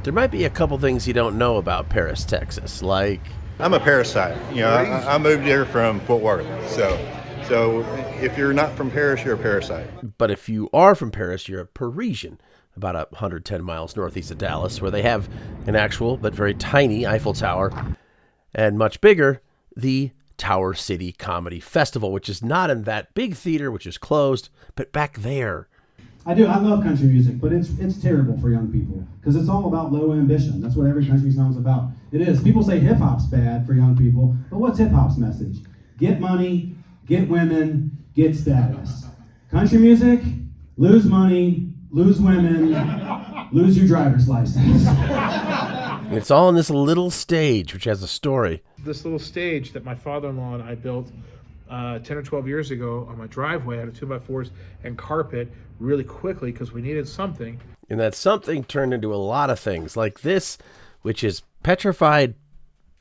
There might be a couple things you don't know about Paris, Texas, like... I'm a parasite. I moved here from Fort Worth. So if you're not from Paris, you're a parasite. But if you are from Paris, you're a Parisian, about 110 miles northeast of Dallas, where they have an actual but very tiny Eiffel Tower, and much bigger, the Tower City Comedy Festival, which is not in that big theater, which is closed, but back there. I do. I love country music, but it's terrible for young people because it's all about low ambition. That's what every country song's about. It is. People say hip hop's bad for young people, but what's hip hop's message? Get money, get women, get status. Country music, lose money, lose women, lose your driver's license. And it's all on this little stage, which has a story. This little stage that my father-in-law and I built 10 or 12 years ago on my driveway out of 2x4s and carpet really quickly because we needed something. And that something turned into a lot of things, like this, which is petrified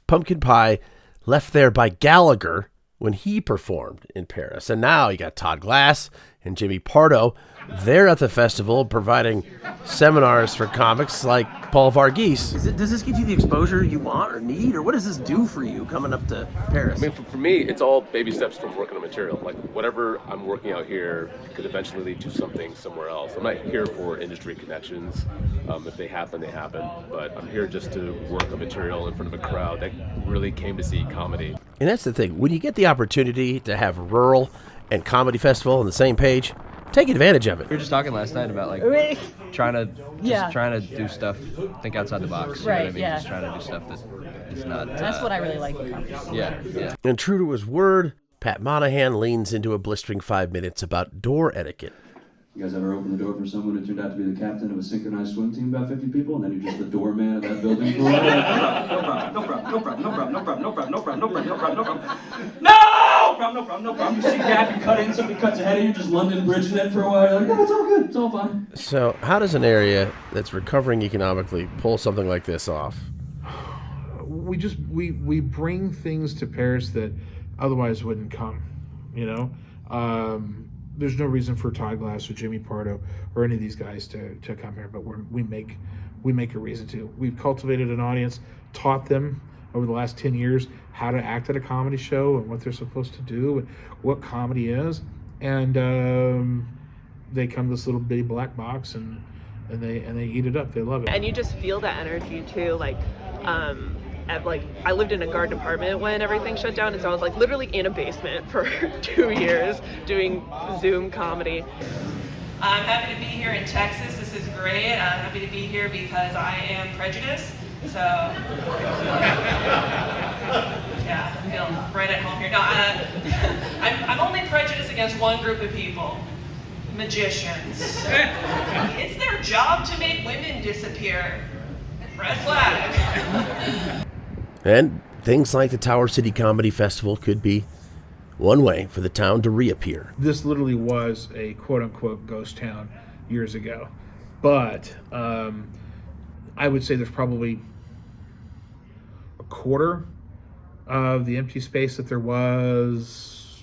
pumpkin pie left there by Gallagher when he performed in Paris. And now you got Todd Glass and Jimmy Pardo. They're at the festival providing seminars for comics like Paul Varghese. Does this give you the exposure you want or need, or what does this do for you coming up to Paris? I mean, for me, it's all baby steps from working on material. Like, whatever I'm working out here could eventually lead to something somewhere else. I'm not here for industry connections. If they happen, they happen. But I'm here just to work on material in front of a crowd that really came to see comedy. And that's the thing. When you get the opportunity to have rural and comedy festival on the same page, take advantage of it. We were just talking last night about trying to do stuff, think outside the box. You know what I mean? Yeah. Just trying to do stuff that is not. That's what I really like with comedy. Yeah. And true to his word, Pat Monahan leans into a blistering 5 minutes about door etiquette. You guys ever open the door for someone who turned out to be the captain of a synchronized swim team, about 50 people, and then you're just the doorman of that building for a while? No problem. You see gap, you cut in, somebody cuts ahead of you, just London bridging it for a while. You're like, no, it's all good, it's all fine. So how does an area that's recovering economically pull something like this off? We bring things to Paris that otherwise wouldn't come, There's no reason for Todd Glass or Jimmy Pardo or any of these guys to come here, but we make a reason to. We've cultivated an audience, taught them over the last 10 years how to act at a comedy show and what they're supposed to do and what comedy is, and they come to this little bitty black box and they eat it up. They love it. And you just feel that energy too, I lived in a garden apartment when everything shut down, and so I was literally in a basement for 2 years doing Zoom comedy. I'm happy to be here in Texas. This is great. I'm happy to be here because I am prejudiced. So, yeah, I feel right at home here. No, I'm only prejudiced against one group of people. Magicians. It's their job to make women disappear. Red flag. And things like the Tower City Comedy Festival could be one way for the town to reappear. This literally was a quote-unquote ghost town years ago. But I would say there's probably a quarter of the empty space that there was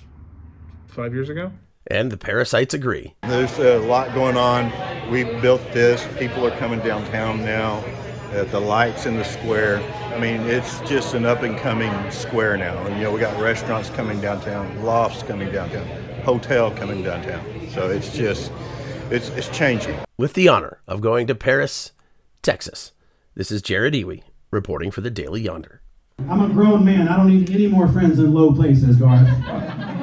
5 years ago. And the parasites agree. There's a lot going on. We built this. People are coming downtown now. The lights in the square. I mean, it's just an up-and-coming square now. We got restaurants coming downtown, lofts coming downtown, hotel coming downtown. So it's just, it's changing. With the honor of going to Paris, Texas, this is Jared Ewey reporting for the Daily Yonder. I'm a grown man. I don't need any more friends in low places, Garth.